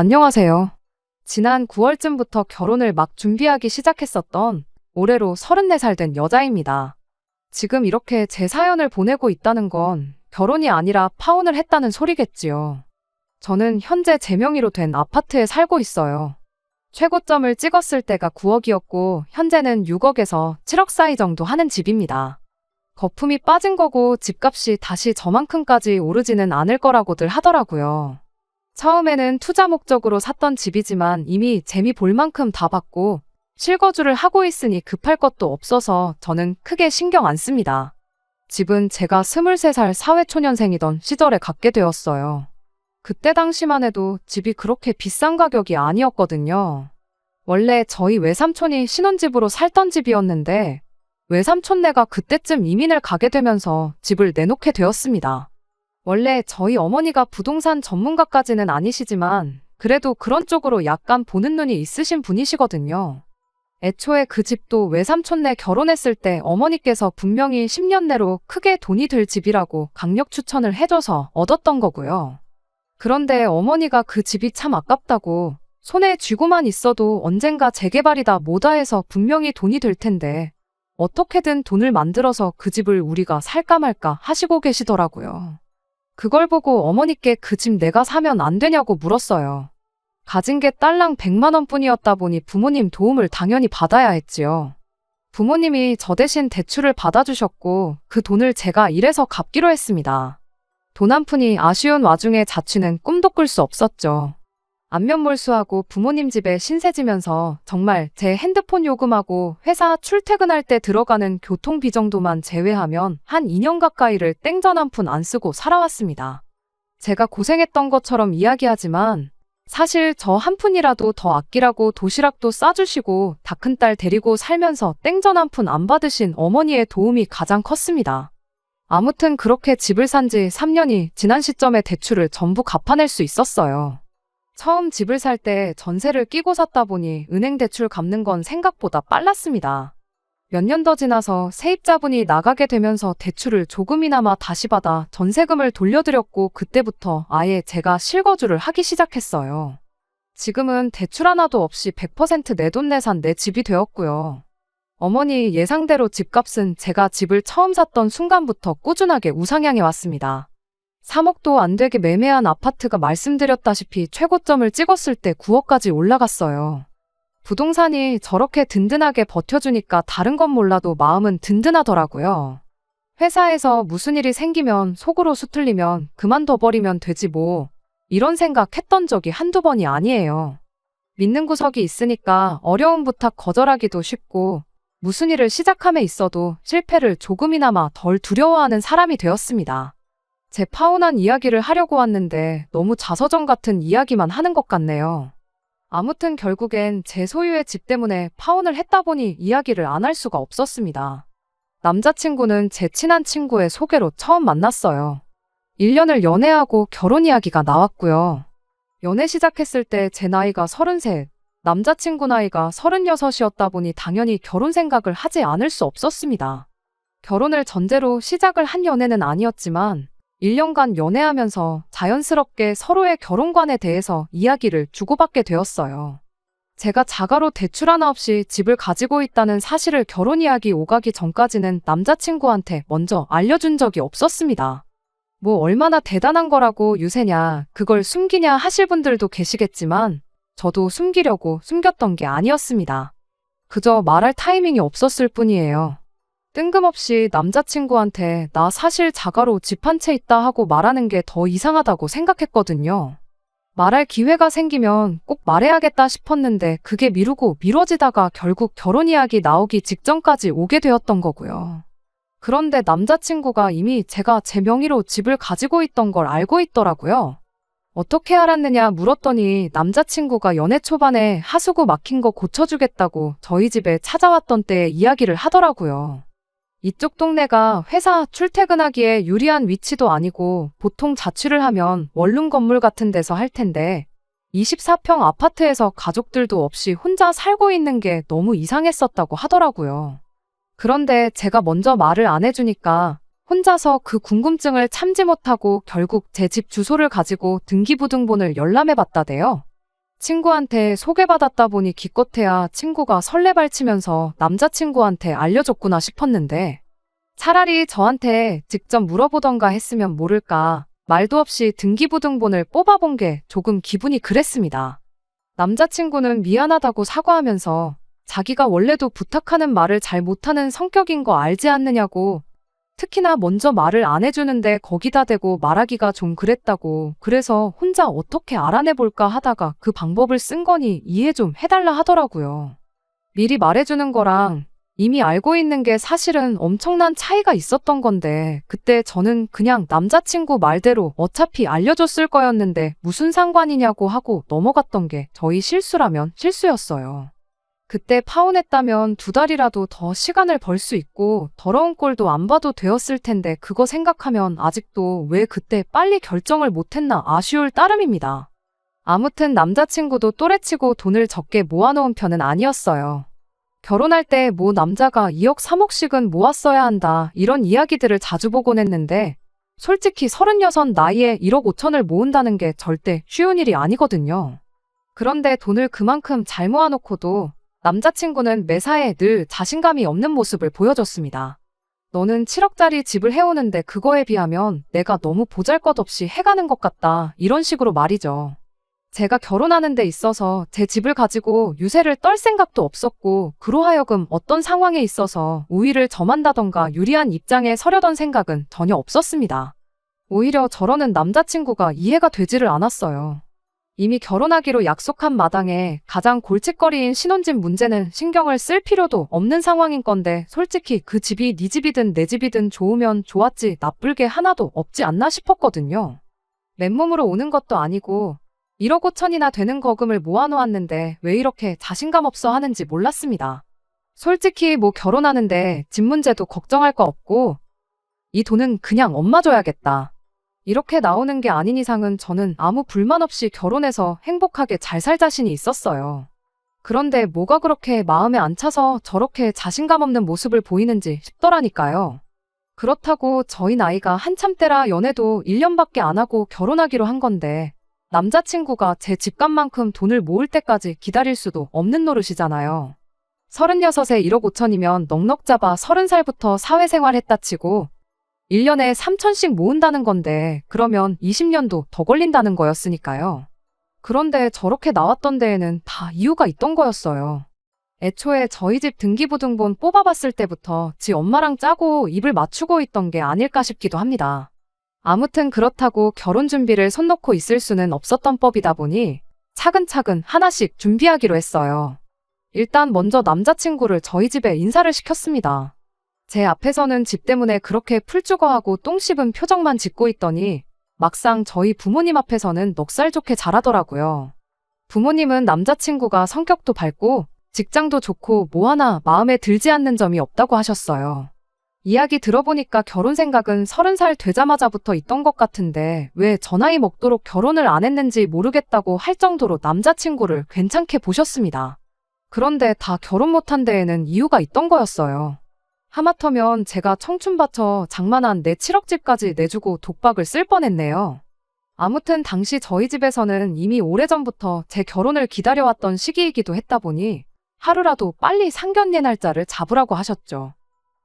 안녕하세요. 지난 9월쯤부터 결혼을 막 준비하기 시작했었던 올해로 34살 된 여자입니다. 지금 이렇게 제 사연을 보내고 있다는 건 결혼이 아니라 파혼을 했다는 소리겠지요. 저는 현재 제 명의로 된 아파트에 살고 있어요. 최고점을 찍었을 때가 9억이었고 현재는 6억에서 7억 사이 정도 하는 집입니다. 거품이 빠진 거고 집값이 다시 저만큼까지 오르지는 않을 거라고들 하더라고요. 처음에는 투자 목적으로 샀던 집이지만 이미 재미 볼 만큼 다 봤고 실거주를 하고 있으니 급할 것도 없어서 저는 크게 신경 안 씁니다. 집은 제가 23살 사회초년생이던 시절에 갖게 되었어요. 그때 당시만 해도 집이 그렇게 비싼 가격이 아니었거든요. 원래 저희 외삼촌이 신혼집으로 살던 집이었는데 외삼촌네가 그때쯤 이민을 가게 되면서 집을 내놓게 되었습니다. 원래 저희 어머니가 부동산 전문가까지는 아니시지만 그래도 그런 쪽으로 약간 보는 눈이 있으신 분이시거든요. 애초에 그 집도 외삼촌네 결혼했을 때 어머니께서 분명히 10년 내로 크게 돈이 들 집이라고 강력 추천을 해줘서 얻었던 거고요. 그런데 어머니가 그 집이 참 아깝다고 손에 쥐고만 있어도 언젠가 재개발이다 뭐다 해서 분명히 돈이 들 텐데 어떻게든 돈을 만들어서 그 집을 우리가 살까 말까 하시고 계시더라고요. 그걸 보고 어머니께 그 집 내가 사면 안 되냐고 물었어요. 가진 게 딸랑 100만 원뿐이었다 보니 부모님 도움을 당연히 받아야 했지요. 부모님이 저 대신 대출을 받아주셨고 그 돈을 제가 일해서 갚기로 했습니다. 돈 한 푼이 아쉬운 와중에 자취는 꿈도 꿀 수 없었죠. 안면몰수하고 부모님 집에 신세지면서 정말 제 핸드폰 요금하고 회사 출퇴근할 때 들어가는 교통비 정도만 제외하면 한 2년 가까이를 땡전 한 푼 안 쓰고 살아왔습니다. 제가 고생했던 것처럼 이야기하지만 사실 저 한 푼이라도 더 아끼라고 도시락도 싸주시고 다 큰 딸 데리고 살면서 땡전 한 푼 안 받으신 어머니의 도움이 가장 컸습니다. 아무튼 그렇게 집을 산 지 3년이 지난 시점에 대출을 전부 갚아낼 수 있었어요. 처음 집을 살 때 전세를 끼고 샀다 보니 은행 대출 갚는 건 생각보다 빨랐습니다. 몇 년 더 지나서 세입자분이 나가게 되면서 대출을 조금이나마 다시 받아 전세금을 돌려드렸고 그때부터 아예 제가 실거주를 하기 시작했어요. 지금은 대출 하나도 없이 100% 내돈내산 내 집이 되었고요. 어머니 예상대로 집값은 제가 집을 처음 샀던 순간부터 꾸준하게 우상향해 왔습니다. 3억도 안 되게 매매한 아파트가 말씀드렸다시피 최고점을 찍었을 때 9억까지 올라갔어요. 부동산이 저렇게 든든하게 버텨주니까 다른 건 몰라도 마음은 든든하더라고요. 회사에서 무슨 일이 생기면 속으로 수틀리면 그만둬버리면 되지 뭐 이런 생각했던 적이 한두 번이 아니에요. 믿는 구석이 있으니까 어려운 부탁 거절하기도 쉽고 무슨 일을 시작함에 있어도 실패를 조금이나마 덜 두려워하는 사람이 되었습니다. 제 파혼한 이야기를 하려고 왔는데 너무 자서전 같은 이야기만 하는 것 같네요. 아무튼 결국엔 제 소유의 집 때문에 파혼을 했다 보니 이야기를 안 할 수가 없었습니다. 남자친구는 제 친한 친구의 소개로 처음 만났어요. 1년을 연애하고 결혼 이야기가 나왔고요. 연애 시작했을 때 제 나이가 33, 남자친구 나이가 36이었다 보니 당연히 결혼 생각을 하지 않을 수 없었습니다. 결혼을 전제로 시작을 한 연애는 아니었지만 1년간 연애하면서 자연스럽게 서로의 결혼관에 대해서 이야기를 주고받게 되었어요. 제가 자가로 대출 하나 없이 집을 가지고 있다는 사실을 결혼 이야기 오가기 전까지는 남자친구한테 먼저 알려준 적이 없었습니다. 뭐 얼마나 대단한 거라고 유세냐, 그걸 숨기냐 하실 분들도 계시겠지만 저도 숨기려고 숨겼던 게 아니었습니다. 그저 말할 타이밍이 없었을 뿐이에요. 뜬금없이 남자친구한테 나 사실 자가로 집 한 채 있다 하고 말하는 게 더 이상하다고 생각했거든요. 말할 기회가 생기면 꼭 말해야겠다 싶었는데 그게 미루고 미뤄지다가 결국 결혼 이야기 나오기 직전까지 오게 되었던 거고요. 그런데 남자친구가 이미 제가 제 명의로 집을 가지고 있던 걸 알고 있더라고요. 어떻게 알았느냐 물었더니 남자친구가 연애 초반에 하수구 막힌 거 고쳐주겠다고 저희 집에 찾아왔던 때의 이야기를 하더라고요. 이쪽 동네가 회사 출퇴근하기에 유리한 위치도 아니고 보통 자취를 하면 원룸 건물 같은 데서 할 텐데 24평 아파트에서 가족들도 없이 혼자 살고 있는 게 너무 이상했었다고 하더라고요. 그런데 제가 먼저 말을 안 해주니까 혼자서 그 궁금증을 참지 못하고 결국 제 집 주소를 가지고 등기부등본을 열람해 봤다대요. 친구한테 소개받았다 보니 기껏해야 친구가 설레발치면서 남자친구한테 알려줬구나 싶었는데 차라리 저한테 직접 물어보던가 했으면 모를까 말도 없이 등기부등본을 뽑아본 게 조금 기분이 그랬습니다. 남자친구는 미안하다고 사과하면서 자기가 원래도 부탁하는 말을 잘 못하는 성격인 거 알지 않느냐고 특히나 먼저 말을 안 해주는데 거기다 대고 말하기가 좀 그랬다고 그래서 혼자 어떻게 알아내볼까 하다가 그 방법을 쓴 거니 이해 좀 해달라 하더라고요. 미리 말해주는 거랑 이미 알고 있는 게 사실은 엄청난 차이가 있었던 건데 그때 저는 그냥 남자친구 말대로 어차피 알려줬을 거였는데 무슨 상관이냐고 하고 넘어갔던 게 저희 실수라면 실수였어요. 그때 파혼했다면 2달이라도 더 시간을 벌 수 있고 더러운 꼴도 안 봐도 되었을 텐데 그거 생각하면 아직도 왜 그때 빨리 결정을 못했나 아쉬울 따름입니다. 아무튼 남자친구도 또래치고 돈을 적게 모아놓은 편은 아니었어요. 결혼할 때 뭐 남자가 2억 3억씩은 모았어야 한다 이런 이야기들을 자주 보곤 했는데 솔직히 36 나이에 1억 5천을 모은다는 게 절대 쉬운 일이 아니거든요. 그런데 돈을 그만큼 잘 모아놓고도 남자친구는 매사에 늘 자신감이 없는 모습을 보여줬습니다. 너는 7억짜리 집을 해오는데 그거에 비하면 내가 너무 보잘것없이 해가는 것 같다 이런 식으로 말이죠. 제가 결혼하는 데 있어서 제 집을 가지고 유세를 떨 생각도 없었고 그로하여금 어떤 상황에 있어서 우위를 점한다던가 유리한 입장에 서려던 생각은 전혀 없었습니다. 오히려 저러는 남자친구가 이해가 되지를 않았어요. 이미 결혼하기로 약속한 마당에 가장 골칫거리인 신혼집 문제는 신경을 쓸 필요도 없는 상황인 건데 솔직히 그 집이 네 집이든 내 집이든 좋으면 좋았지 나쁠 게 하나도 없지 않나 싶었거든요. 맨몸으로 오는 것도 아니고 1억 5천이나 되는 거금을 모아놓았는데 왜 이렇게 자신감 없어 하는지 몰랐습니다. 솔직히 뭐 결혼하는데 집 문제도 걱정할 거 없고 이 돈은 그냥 엄마 줘야겠다. 이렇게 나오는 게 아닌 이상은 저는 아무 불만 없이 결혼해서 행복하게 잘 살 자신이 있었어요. 그런데 뭐가 그렇게 마음에 안 차서 저렇게 자신감 없는 모습을 보이는지 싶더라니까요. 그렇다고 저희 나이가 한참 때라 연애도 1년밖에 안 하고 결혼하기로 한 건데 남자친구가 제 집값만큼 돈을 모을 때까지 기다릴 수도 없는 노릇이잖아요. 36에 1억 5천이면 넉넉 잡아 30살부터 사회생활 했다 치고 1년에 3천씩 모은다는 건데 그러면 20년도 더 걸린다는 거였으니까요. 그런데 저렇게 나왔던 데에는 다 이유가 있던 거였어요. 애초에 저희 집 등기부등본 뽑아봤을 때부터 지 엄마랑 짜고 입을 맞추고 있던 게 아닐까 싶기도 합니다. 아무튼 그렇다고 결혼 준비를 손 놓고 있을 수는 없었던 법이다 보니 차근차근 하나씩 준비하기로 했어요. 일단 먼저 남자친구를 저희 집에 인사를 시켰습니다. 제 앞에서는 집 때문에 그렇게 풀죽어하고 똥 씹은 표정만 짓고 있더니 막상 저희 부모님 앞에서는 넉살 좋게 잘하더라고요. 부모님은 남자친구가 성격도 밝고 직장도 좋고 뭐 하나 마음에 들지 않는 점이 없다고 하셨어요. 이야기 들어보니까 결혼 생각은 30살 되자마자부터 있던 것 같은데 왜 저 나이 먹도록 결혼을 안 했는지 모르겠다고 할 정도로 남자친구를 괜찮게 보셨습니다. 그런데 다 결혼 못한 데에는 이유가 있던 거였어요. 하마터면 제가 청춘 바쳐 장만한 내 7억 집까지 내주고 독박을 쓸 뻔했네요. 아무튼 당시 저희 집에서는 이미 오래전부터 제 결혼을 기다려왔던 시기이기도 했다 보니 하루라도 빨리 상견례 날짜를 잡으라고 하셨죠.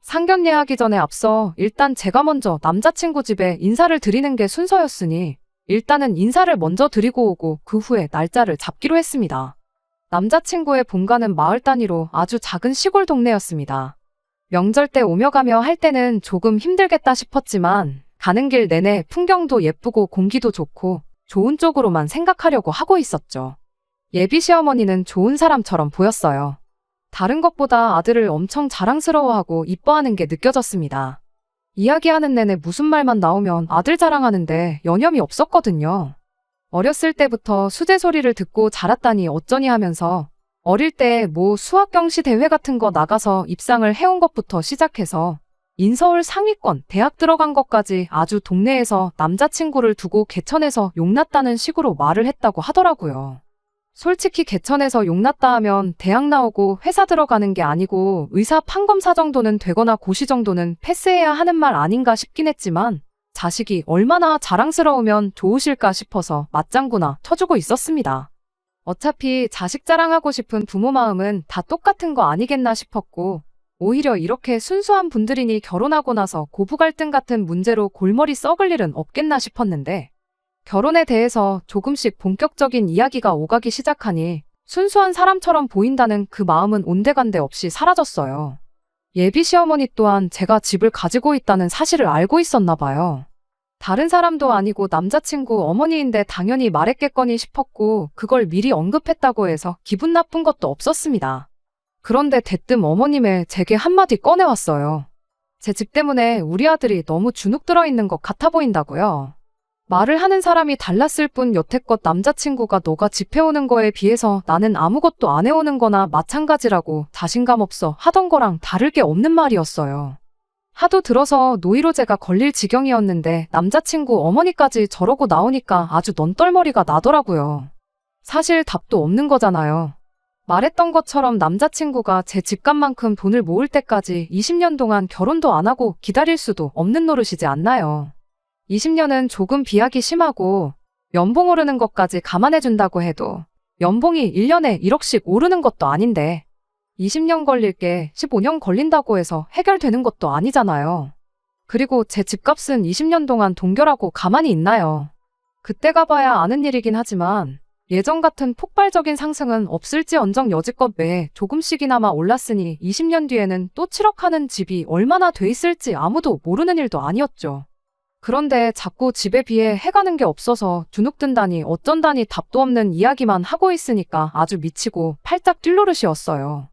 상견례 하기 전에 앞서 일단 제가 먼저 남자친구 집에 인사를 드리는 게 순서였으니 일단은 인사를 먼저 드리고 오고 그 후에 날짜를 잡기로 했습니다. 남자친구의 본가는 마을 단위로 아주 작은 시골 동네였습니다. 명절 때 오며 가며 할 때는 조금 힘들겠다 싶었지만 가는 길 내내 풍경도 예쁘고 공기도 좋고 좋은 쪽으로만 생각하려고 하고 있었죠. 예비 시어머니는 좋은 사람처럼 보였어요. 다른 것보다 아들을 엄청 자랑스러워하고 이뻐하는 게 느껴졌습니다. 이야기하는 내내 무슨 말만 나오면 아들 자랑하는데 여념이 없었거든요. 어렸을 때부터 수제 소리를 듣고 자랐다니 어쩌니 하면서 어릴 때 뭐 수학 경시 대회 같은 거 나가서 입상을 해온 것부터 시작해서 인서울 상위권 대학 들어간 것까지 아주 동네에서 남자친구를 두고 개천에서 용났다는 식으로 말을 했다고 하더라고요. 솔직히 개천에서 용났다 하면 대학 나오고 회사 들어가는 게 아니고 의사 판검사 정도는 되거나 고시 정도는 패스해야 하는 말 아닌가 싶긴 했지만 자식이 얼마나 자랑스러우면 좋으실까 싶어서 맞장구나 쳐주고 있었습니다. 어차피 자식 자랑하고 싶은 부모 마음은 다 똑같은 거 아니겠나 싶었고, 오히려 이렇게 순수한 분들이니 결혼하고 나서 고부 갈등 같은 문제로 골머리 썩을 일은 없겠나 싶었는데, 결혼에 대해서 조금씩 본격적인 이야기가 오가기 시작하니 순수한 사람처럼 보인다는 그 마음은 온데간데 없이 사라졌어요. 예비 시어머니 또한 제가 집을 가지고 있다는 사실을 알고 있었나 봐요. 다른 사람도 아니고 남자친구 어머니인데 당연히 말했겠거니 싶었고, 그걸 미리 언급했다고 해서 기분 나쁜 것도 없었습니다. 그런데 대뜸 어머님의 제게 한마디 꺼내왔어요. 제 집 때문에 우리 아들이 너무 주눅 들어 있는 것 같아 보인다고요. 말을 하는 사람이 달랐을 뿐 여태껏 남자친구가 너가 집 해오는 거에 비해서 나는 아무것도 안 해오는 거나 마찬가지라고 자신감 없어 하던 거랑 다를 게 없는 말이었어요. 하도 들어서 노이로제가 걸릴 지경이었는데 남자친구 어머니까지 저러고 나오니까 아주 넌떨머리가 나더라고요. 사실 답도 없는 거잖아요. 말했던 것처럼 남자친구가 제 집값만큼 돈을 모을 때까지 20년 동안 결혼도 안 하고 기다릴 수도 없는 노릇이지 않나요? 20년은 조금 비약이 심하고 연봉 오르는 것까지 감안해준다고 해도 연봉이 1년에 1억씩 오르는 것도 아닌데 20년 걸릴 게 15년 걸린다고 해서 해결되는 것도 아니잖아요. 그리고 제 집값은 20년 동안 동결하고 가만히 있나요? 그때 가봐야 아는 일이긴 하지만 예전 같은 폭발적인 상승은 없을지언정 여지껏 매해 조금씩이나마 올랐으니 20년 뒤에는 또 7억 하는 집이 얼마나 돼 있을지 아무도 모르는 일도 아니었죠. 그런데 자꾸 집에 비해 해가는 게 없어서 주눅든다니 어쩐다니 답도 없는 이야기만 하고 있으니까 아주 미치고 팔짝 뛸 노릇이었어요.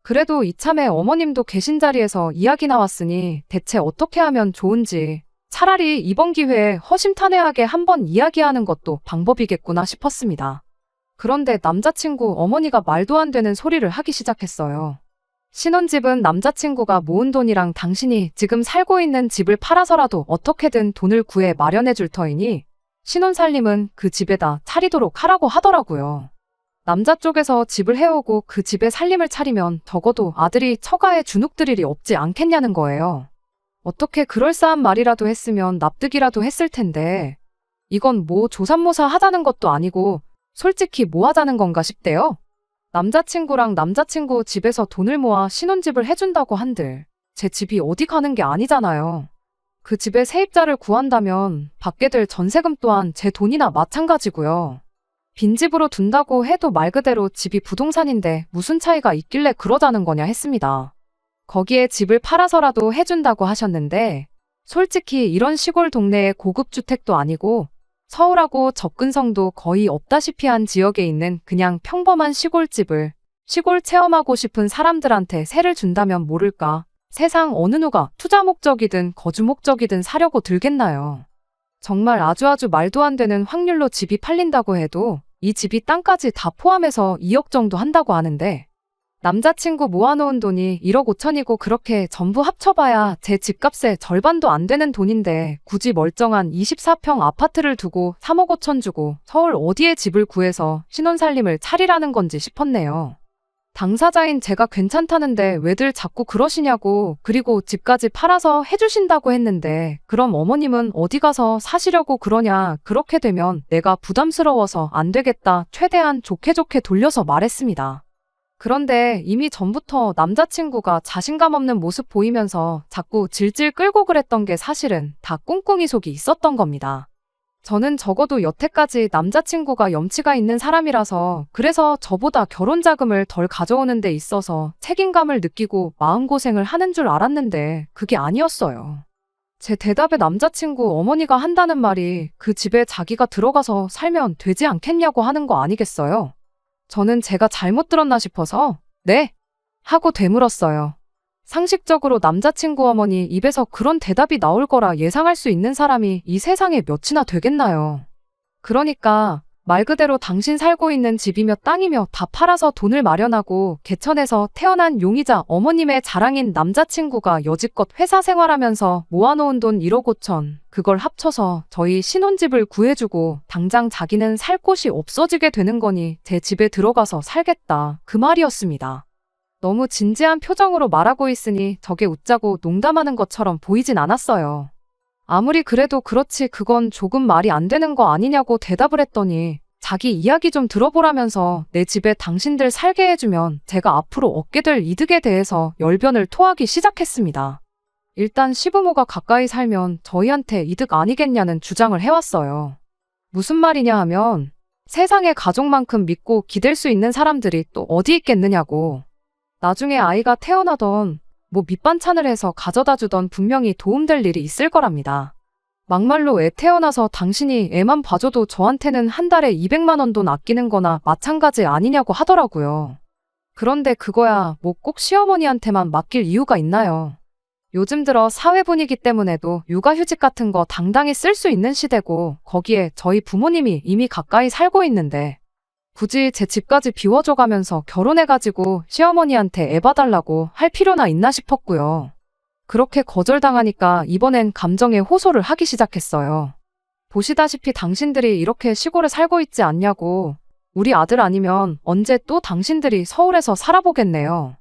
그래도 이참에 어머님도 계신 자리에서 이야기 나왔으니 대체 어떻게 하면 좋은지 차라리 이번 기회에 허심탄회하게 한번 이야기하는 것도 방법이겠구나 싶었습니다. 그런데 남자친구 어머니가 말도 안 되는 소리를 하기 시작했어요. 신혼집은 남자친구가 모은 돈이랑 당신이 지금 살고 있는 집을 팔아서라도 어떻게든 돈을 구해 마련해 줄 터이니 신혼살림은 그 집에다 차리도록 하라고 하더라고요. 남자 쪽에서 집을 해오고 그 집에 살림을 차리면 적어도 아들이 처가에 주눅들 일이 없지 않겠냐는 거예요. 어떻게 그럴싸한 말이라도 했으면 납득이라도 했을 텐데 이건 뭐 조삼모사 하자는 것도 아니고 솔직히 뭐 하자는 건가 싶대요. 남자친구랑 남자친구 집에서 돈을 모아 신혼집을 해준다고 한들 제 집이 어디 가는 게 아니잖아요. 그 집에 세입자를 구한다면 받게 될 전세금 또한 제 돈이나 마찬가지고요. 빈집으로 둔다고 해도 말 그대로 집이 부동산인데 무슨 차이가 있길래 그러자는 거냐 했습니다. 거기에 집을 팔아서라도 해준다고 하셨는데 솔직히 이런 시골 동네의 고급 주택도 아니고 서울하고 접근성도 거의 없다시피 한 지역에 있는 그냥 평범한 시골집을 시골 체험하고 싶은 사람들한테 세를 준다면 모를까. 세상 어느 누가 투자 목적이든 거주 목적이든 사려고 들겠나요. 정말 아주 말도 안 되는 확률로 집이 팔린다고 해도 이 집이 땅까지 다 포함해서 2억 정도 한다고 하는데 남자친구 모아놓은 돈이 1억 5천이고 그렇게 전부 합쳐봐야 제 집값의 절반도 안 되는 돈인데 굳이 멀쩡한 24평 아파트를 두고 3억 5천 주고 서울 어디에 집을 구해서 신혼살림을 차리라는 건지 싶었네요. 당사자인 제가 괜찮다는데 왜들 자꾸 그러시냐고. 그리고 집까지 팔아서 해주신다고 했는데 그럼 어머님은 어디 가서 사시려고 그러냐. 그렇게 되면 내가 부담스러워서 안 되겠다. 최대한 좋게 돌려서 말했습니다. 그런데 이미 전부터 남자친구가 자신감 없는 모습 보이면서 자꾸 질질 끌고 그랬던 게 사실은 다 꿍꿍이 속이 있었던 겁니다. 저는 적어도 여태까지 남자친구가 염치가 있는 사람이라서 그래서 저보다 결혼 자금을 덜 가져오는 데 있어서 책임감을 느끼고 마음고생을 하는 줄 알았는데 그게 아니었어요. 제 대답에 남자친구 어머니가 한다는 말이 그 집에 자기가 들어가서 살면 되지 않겠냐고 하는 거 아니겠어요? 저는 제가 잘못 들었나 싶어서 네? 하고 되물었어요. 상식적으로 남자친구 어머니 입에서 그런 대답이 나올 거라 예상할 수 있는 사람이 이 세상에 몇이나 되겠나요. 그러니까 말 그대로 당신 살고 있는 집이며 땅이며 다 팔아서 돈을 마련하고 개천에서 태어난 용의자 어머님의 자랑인 남자친구가 여지껏 회사 생활하면서 모아놓은 돈 1억 5천 그걸 합쳐서 저희 신혼집을 구해주고 당장 자기는 살 곳이 없어지게 되는 거니 제 집에 들어가서 살겠다 그 말이었습니다. 너무 진지한 표정으로 말하고 있으니 저게 웃자고 농담하는 것처럼 보이진 않았어요. 아무리 그래도 그렇지 그건 조금 말이 안 되는 거 아니냐고 대답을 했더니 자기 이야기 좀 들어보라면서 내 집에 당신들 살게 해주면 제가 앞으로 얻게 될 이득에 대해서 열변을 토하기 시작했습니다. 일단 시부모가 가까이 살면 저희한테 이득 아니겠냐는 주장을 해왔어요. 무슨 말이냐 하면 세상에 가족만큼 믿고 기댈 수 있는 사람들이 또 어디 있겠느냐고. 나중에 아이가 태어나던 뭐 밑반찬을 해서 가져다 주던 분명히 도움될 일이 있을 거랍니다. 막말로 애 태어나서 당신이 애만 봐줘도 저한테는 한 달에 200만 원 돈 아끼는 거나 마찬가지 아니냐고 하더라고요. 그런데 그거야 뭐 꼭 시어머니한테만 맡길 이유가 있나요? 요즘 들어 사회 분위기 때문에도 육아휴직 같은 거 당당히 쓸 수 있는 시대고 거기에 저희 부모님이 이미 가까이 살고 있는데 굳이 제 집까지 비워줘가면서 결혼해가지고 시어머니한테 애 봐달라고 할 필요나 있나 싶었고요. 그렇게 거절당하니까 이번엔 감정에 호소를 하기 시작했어요. 보시다시피 당신들이 이렇게 시골에 살고 있지 않냐고. 우리 아들 아니면 언제 또 당신들이 서울에서 살아보겠네요.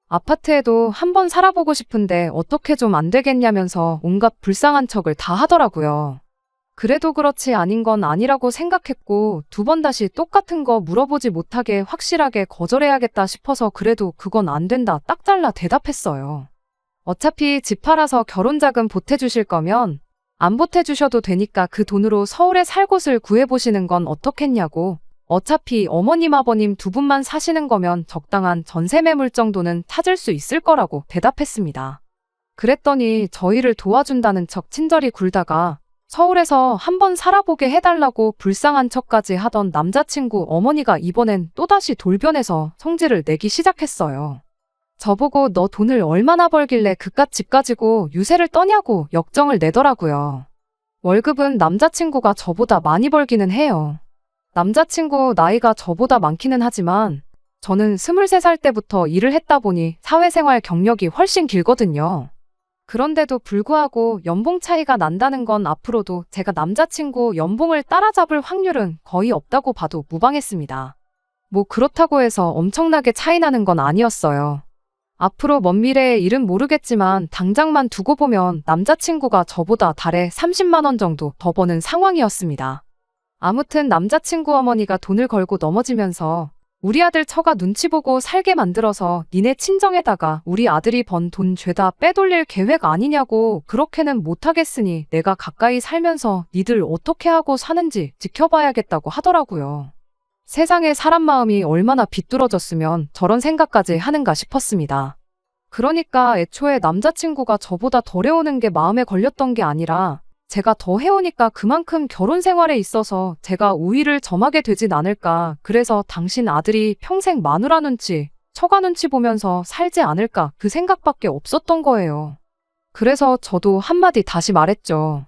아파트에도 한번 살아보고 싶은데 어떻게 좀 안 되겠냐면서 온갖 불쌍한 척을 다 하더라고요. 그래도 그렇지 아닌 건 아니라고 생각했고 2번 다시 똑같은 거 물어보지 못하게 확실하게 거절해야겠다 싶어서 그래도 그건 안 된다 딱 잘라 대답했어요. 어차피 집 팔아서 결혼자금 보태주실 거면 안 보태주셔도 되니까 그 돈으로 서울에 살 곳을 구해보시는 건 어떻겠냐고. 어차피 어머님 아버님 2분만 사시는 거면 적당한 전세 매물 정도는 찾을 수 있을 거라고 대답했습니다. 그랬더니 저희를 도와준다는 척 친절히 굴다가 서울에서 한번 살아보게 해달라고 불쌍한 척까지 하던 남자친구 어머니가 이번엔 또다시 돌변해서 성질을 내기 시작했어요. 저보고 너 돈을 얼마나 벌길래 그깟 집 가지고 유세를 떠냐고 역정을 내더라고요. 월급은 남자친구가 저보다 많이 벌기는 해요. 남자친구 나이가 저보다 많기는 하지만 저는 23살 때부터 일을 했다 보니 사회생활 경력이 훨씬 길거든요. 그런데도 불구하고 연봉 차이가 난다는 건 앞으로도 제가 남자친구 연봉을 따라잡을 확률은 거의 없다고 봐도 무방했습니다. 뭐 그렇다고 해서 엄청나게 차이 나는 건 아니었어요. 앞으로 먼 미래의 일은 모르겠지만 당장만 두고 보면 남자친구가 저보다 달에 30만 원 정도 더 버는 상황이었습니다. 아무튼 남자친구 어머니가 돈을 걸고 넘어지면서 우리 아들 처가 눈치 보고 살게 만들어서 니네 친정에다가 우리 아들이 번 돈 죄다 빼돌릴 계획 아니냐고. 그렇게는 못하겠으니 내가 가까이 살면서 니들 어떻게 하고 사는지 지켜봐야겠다고 하더라고요. 세상에 사람 마음이 얼마나 비뚤어졌으면 저런 생각까지 하는가 싶었습니다. 그러니까 애초에 남자친구가 저보다 덜 해오는 게 마음에 걸렸던 게 아니라 제가 더 해오니까 그만큼 결혼 생활에 있어서 제가 우위를 점하게 되진 않을까. 그래서 당신 아들이 평생 마누라 눈치, 처가 눈치 보면서 살지 않을까 그 생각밖에 없었던 거예요. 그래서 저도 한마디 다시 말했죠.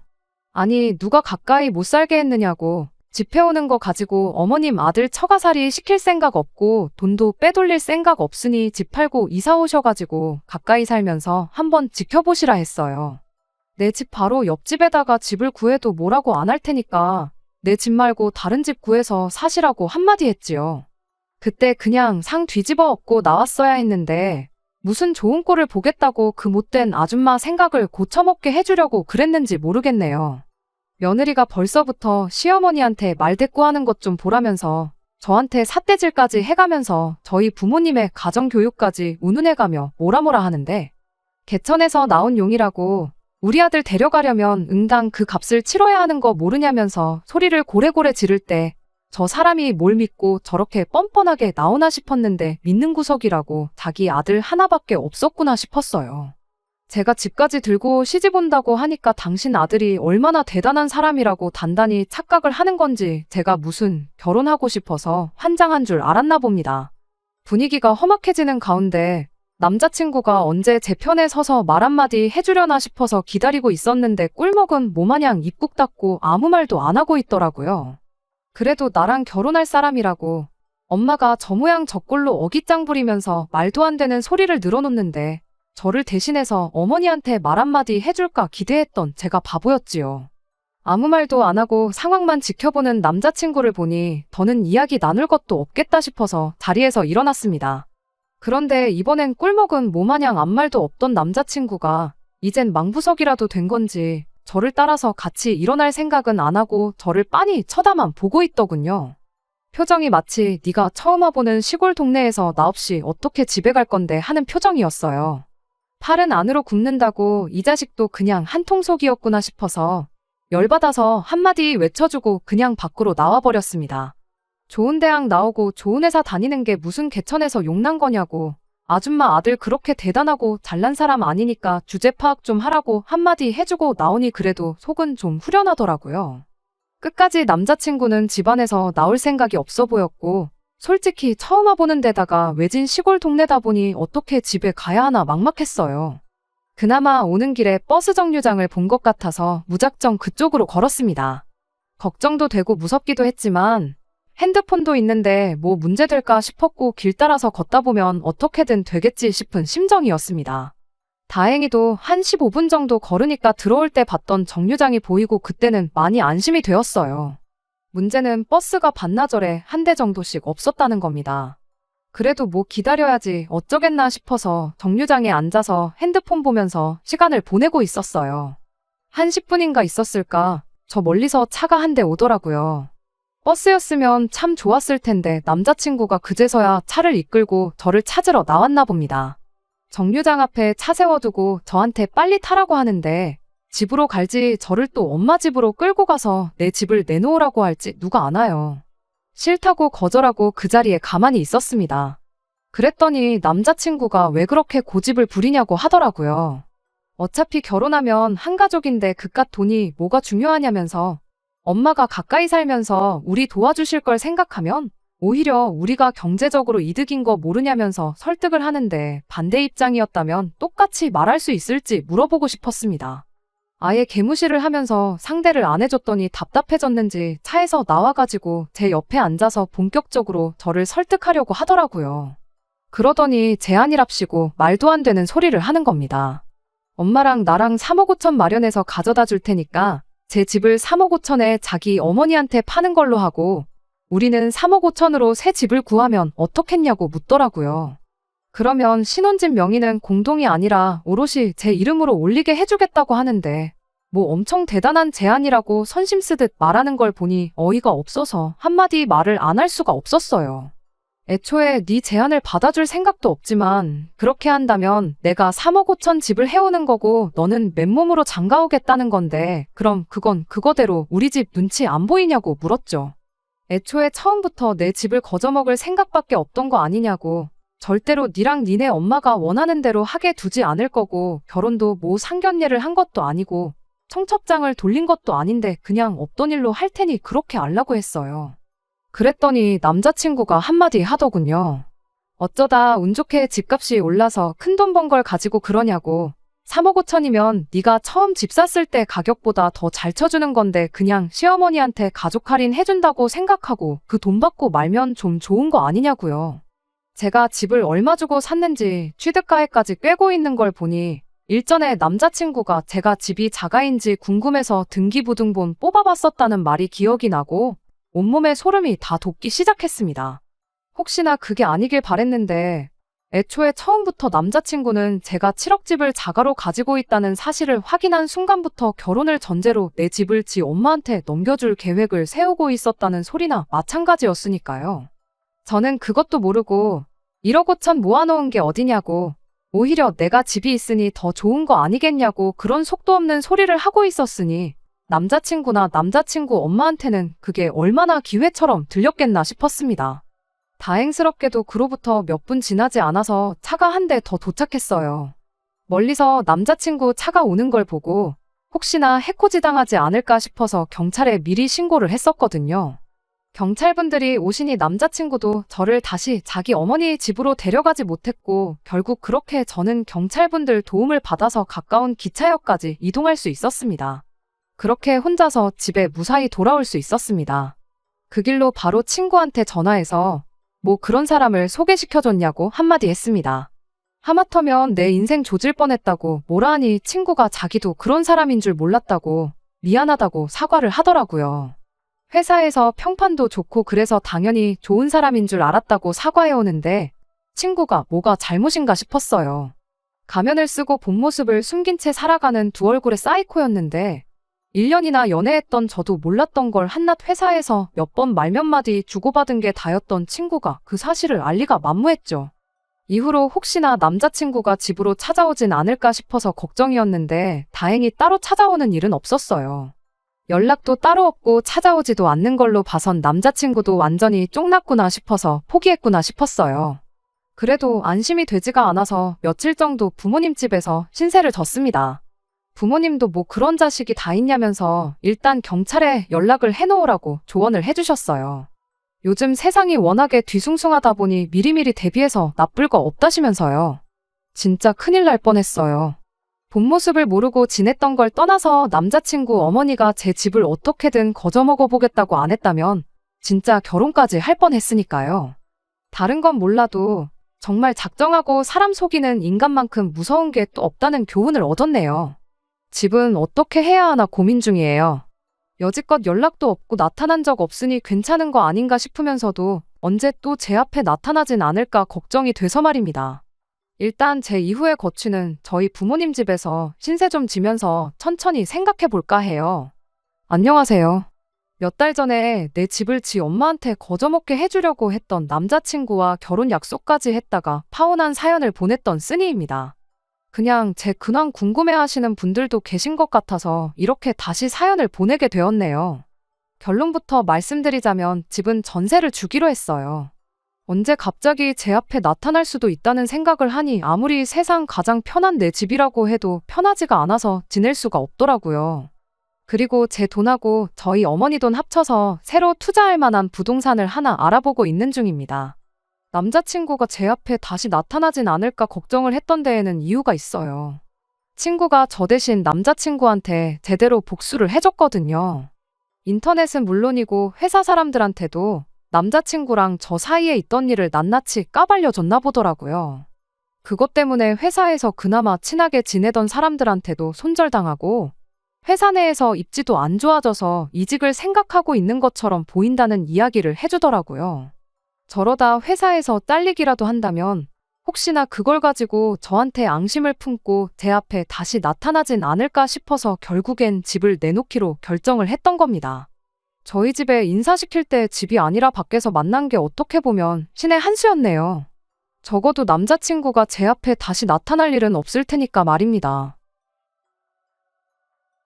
아니 누가 가까이 못 살게 했느냐고. 집 해오는 거 가지고 어머님 아들 처가살이 시킬 생각 없고 돈도 빼돌릴 생각 없으니 집 팔고 이사 오셔가지고 가까이 살면서 한번 지켜보시라 했어요. 내 집 바로 옆집에다가 집을 구해도 뭐라고 안 할 테니까 내 집 말고 다른 집 구해서 사시라고 한마디 했지요. 그때 그냥 상 뒤집어 엎고 나왔어야 했는데 무슨 좋은 꼴을 보겠다고 그 못된 아줌마 생각을 고쳐먹게 해주려고 그랬는지 모르겠네요. 며느리가 벌써부터 시어머니한테 말대꾸하는 것 좀 보라면서 저한테 삿대질까지 해가면서 저희 부모님의 가정교육까지 운운해가며 뭐라 하는데 개천에서 나온 용이라고 우리 아들 데려가려면 응당 그 값을 치러야 하는 거 모르냐면서 소리를 고래고래 지를 때 저 사람이 뭘 믿고 저렇게 뻔뻔하게 나오나 싶었는데 믿는 구석이라고 자기 아들 하나밖에 없었구나 싶었어요. 제가 집까지 들고 시집 온다고 하니까 당신 아들이 얼마나 대단한 사람이라고 단단히 착각을 하는 건지 제가 무슨 결혼하고 싶어서 환장한 줄 알았나 봅니다. 분위기가 험악해지는 가운데 남자친구가 언제 제 편에 서서 말 한마디 해주려나 싶어서 기다리고 있었는데 꿀먹은 뭐마냥 입국 닫고 아무 말도 안 하고 있더라고요. 그래도 나랑 결혼할 사람이라고 엄마가 저 모양 저 꼴로 어깃장 부리면서 말도 안 되는 소리를 늘어놓는데 저를 대신해서 어머니한테 말 한마디 해줄까 기대했던 제가 바보였지요. 아무 말도 안 하고 상황만 지켜보는 남자친구를 보니 더는 이야기 나눌 것도 없겠다 싶어서 자리에서 일어났습니다. 그런데 이번엔 꿀먹은 뭐마냥 아무 말도 없던 남자친구가 이젠 망부석이라도 된 건지 저를 따라서 같이 일어날 생각은 안 하고 저를 빤히 쳐다만 보고 있더군요. 표정이 마치 네가 처음 와보는 시골 동네에서 나 없이 어떻게 집에 갈 건데 하는 표정이었어요. 팔은 안으로 굽는다고 이 자식도 그냥 한통속이었구나 싶어서 열받아서 한마디 외쳐주고 그냥 밖으로 나와버렸습니다. 좋은 대학 나오고 좋은 회사 다니는 게 무슨 개천에서 용난 거냐고. 아줌마 아들 그렇게 대단하고 잘난 사람 아니니까 주제 파악 좀 하라고 한마디 해주고 나오니 그래도 속은 좀 후련하더라고요. 끝까지 남자친구는 집안에서 나올 생각이 없어 보였고 솔직히 처음 와보는 데다가 외진 시골 동네다 보니 어떻게 집에 가야 하나 막막했어요. 그나마 오는 길에 버스 정류장을 본 것 같아서 무작정 그쪽으로 걸었습니다. 걱정도 되고 무섭기도 했지만 핸드폰도 있는데 뭐 문제될까 싶었고 길 따라서 걷다 보면 어떻게든 되겠지 싶은 심정이었습니다. 다행히도 한 15분 정도 걸으니까 들어올 때 봤던 정류장이 보이고 그때는 많이 안심이 되었어요. 문제는 버스가 반나절에 한 대 정도씩 없었다는 겁니다. 그래도 뭐 기다려야지 어쩌겠나 싶어서 정류장에 앉아서 핸드폰 보면서 시간을 보내고 있었어요. 한 10분인가 있었을까 저 멀리서 차가 한 대 오더라고요. 버스였으면 참 좋았을 텐데 남자친구가 그제서야 차를 이끌고 저를 찾으러 나왔나 봅니다. 정류장 앞에 차 세워두고 저한테 빨리 타라고 하는데 집으로 갈지 저를 또 엄마 집으로 끌고 가서 내 집을 내놓으라고 할지 누가 아나요. 싫다고 거절하고 그 자리에 가만히 있었습니다. 그랬더니 남자친구가 왜 그렇게 고집을 부리냐고 하더라고요. 어차피 결혼하면 한 가족인데 그깟 돈이 뭐가 중요하냐면서 엄마가 가까이 살면서 우리 도와주실 걸 생각하면 오히려 우리가 경제적으로 이득인 거 모르냐면서 설득을 하는데 반대 입장이었다면 똑같이 말할 수 있을지 물어보고 싶었습니다. 아예 개무시를 하면서 상대를 안 해줬더니 답답해졌는지 차에서 나와가지고 제 옆에 앉아서 본격적으로 저를 설득하려고 하더라고요. 그러더니 제안이랍시고 말도 안 되는 소리를 하는 겁니다. 엄마랑 나랑 3억 5천 마련해서 가져다 줄 테니까 제 집을 3억 5천에 자기 어머니한테 파는 걸로 하고 우리는 3억 5천으로 새 집을 구하면 어떻겠냐고 묻더라고요. 그러면 신혼집 명의는 공동이 아니라 오롯이 제 이름으로 올리게 해주겠다고 하는데 뭐 엄청 대단한 제안이라고 선심 쓰듯 말하는 걸 보니 어이가 없어서 한마디 말을 안 할 수가 없었어요. 애초에 네 제안을 받아줄 생각도 없지만 그렇게 한다면 내가 3억 5천 집을 해오는 거고 너는 맨몸으로 장가오겠다는 건데 그럼 그건 그거대로 우리 집 눈치 안 보이냐고 물었죠. 애초에 처음부터 내 집을 거저먹을 생각밖에 없던 거 아니냐고. 절대로 니랑 니네 엄마가 원하는 대로 하게 두지 않을 거고 결혼도 뭐 상견례를 한 것도 아니고 청첩장을 돌린 것도 아닌데 그냥 없던 일로 할 테니 그렇게 알라고 했어요. 그랬더니 남자친구가 한마디 하더군요. 어쩌다 운 좋게 집값이 올라서 큰돈 번 걸 가지고 그러냐고. 3억 5천이면 네가 처음 집 샀을 때 가격보다 더 잘 쳐주는 건데 그냥 시어머니한테 가족 할인 해준다고 생각하고 그 돈 받고 말면 좀 좋은 거 아니냐고요. 제가 집을 얼마 주고 샀는지 취득가액까지 꿰고 있는 걸 보니 일전에 남자친구가 제가 집이 자가인지 궁금해서 등기부등본 뽑아봤었다는 말이 기억이 나고 온몸에 소름이 다 돋기 시작했습니다. 혹시나 그게 아니길 바랬는데 애초에 처음부터 남자친구는 제가 7억 집을 자가로 가지고 있다는 사실을 확인한 순간부터 결혼을 전제로 내 집을 지 엄마한테 넘겨줄 계획을 세우고 있었다는 소리나 마찬가지였으니까요. 저는 그것도 모르고 1억 5천 모아놓은 게 어디냐고 오히려 내가 집이 있으니 더 좋은 거 아니겠냐고 그런 속도 없는 소리를 하고 있었으니 남자친구나 남자친구 엄마한테는 그게 얼마나 기회처럼 들렸겠나 싶었습니다. 다행스럽게도 그로부터 몇 분 지나지 않아서 차가 한 대 더 도착했어요. 멀리서 남자친구 차가 오는 걸 보고 혹시나 해코지 당하지 않을까 싶어서 경찰에 미리 신고를 했었거든요. 경찰분들이 오시니 남자친구도 저를 다시 자기 어머니 집으로 데려가지 못했고 결국 그렇게 저는 경찰분들 도움을 받아서 가까운 기차역까지 이동할 수 있었습니다. 그렇게 혼자서 집에 무사히 돌아올 수 있었습니다. 그 길로 바로 친구한테 전화해서 뭐 그런 사람을 소개시켜줬냐고 한마디 했습니다. 하마터면 내 인생 조질 뻔했다고 뭐라 하니 친구가 자기도 그런 사람인 줄 몰랐다고 미안하다고 사과를 하더라고요. 회사에서 평판도 좋고 그래서 당연히 좋은 사람인 줄 알았다고 사과해오는데 친구가 뭐가 잘못인가 싶었어요. 가면을 쓰고 본 모습을 숨긴 채 살아가는 두 얼굴의 사이코였는데 1년이나 연애했던 저도 몰랐던 걸 한낱 회사에서 몇 번 말 몇 마디 주고받은 게 다였던 친구가 그 사실을 알 리가 만무했죠. 이후로 혹시나 남자친구가 집으로 찾아오진 않을까 싶어서 걱정이었는데 다행히 따로 찾아오는 일은 없었어요. 연락도 따로 없고 찾아오지도 않는 걸로 봐선 남자친구도 완전히 쫑났구나 싶어서 포기했구나 싶었어요. 그래도 안심이 되지가 않아서 며칠 정도 부모님 집에서 신세를 졌습니다. 부모님도 뭐 그런 자식이 다 있냐면서 일단 경찰에 연락을 해놓으라고 조언을 해주셨어요. 요즘 세상이 워낙에 뒤숭숭하다 보니 미리미리 대비해서 나쁠 거 없다시면서요. 진짜 큰일 날 뻔했어요. 본 모습을 모르고 지냈던 걸 떠나서 남자친구 어머니가 제 집을 어떻게든 거저먹어 보겠다고 안 했다면 진짜 결혼까지 할 뻔했으니까요. 다른 건 몰라도 정말 작정하고 사람 속이는 인간만큼 무서운 게 또 없다는 교훈을 얻었네요. 집은 어떻게 해야 하나 고민 중이에요. 여지껏 연락도 없고 나타난 적 없으니 괜찮은 거 아닌가 싶으면서도 언제 또 제 앞에 나타나진 않을까 걱정이 돼서 말입니다. 일단 제 이후의 거취는 저희 부모님 집에서 신세 좀 지면서 천천히 생각해 볼까 해요. 안녕하세요. 몇 달 전에 내 집을 지 엄마한테 거저먹게 해주려고 했던 남자친구와 결혼 약속까지 했다가 파혼한 사연을 보냈던 쓰니입니다. 그냥 제 근황 궁금해하시는 분들도 계신 것 같아서 이렇게 다시 사연을 보내게 되었네요. 결론부터 말씀드리자면 집은 전세를 주기로 했어요. 언제 갑자기 제 앞에 나타날 수도 있다는 생각을 하니 아무리 세상 가장 편한 내 집이라고 해도 편하지가 않아서 지낼 수가 없더라고요. 그리고 제 돈하고 저희 어머니 돈 합쳐서 새로 투자할 만한 부동산을 하나 알아보고 있는 중입니다. 남자친구가 제 앞에 다시 나타나진 않을까 걱정을 했던 데에는 이유가 있어요. 친구가 저 대신 남자친구한테 제대로 복수를 해줬거든요. 인터넷은 물론이고 회사 사람들한테도 남자친구랑 저 사이에 있던 일을 낱낱이 까발려줬나 보더라고요. 그것 때문에 회사에서 그나마 친하게 지내던 사람들한테도 손절당하고 회사 내에서 입지도 안 좋아져서 이직을 생각하고 있는 것처럼 보인다는 이야기를 해주더라고요. 저러다 회사에서 잘리기라도 한다면 혹시나 그걸 가지고 저한테 앙심을 품고 제 앞에 다시 나타나진 않을까 싶어서 결국엔 집을 내놓기로 결정을 했던 겁니다. 저희 집에 인사시킬 때 집이 아니라 밖에서 만난 게 어떻게 보면 신의 한 수였네요. 적어도 남자친구가 제 앞에 다시 나타날 일은 없을 테니까 말입니다.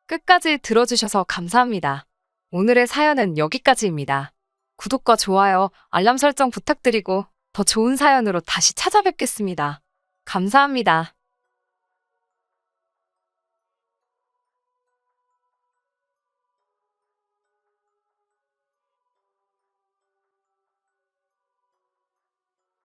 끝까지 들어주셔서 감사합니다. 오늘의 사연은 여기까지입니다. 구독과 좋아요, 알람 설정 부탁드리고 더 좋은 사연으로 다시 찾아뵙겠습니다. 감사합니다.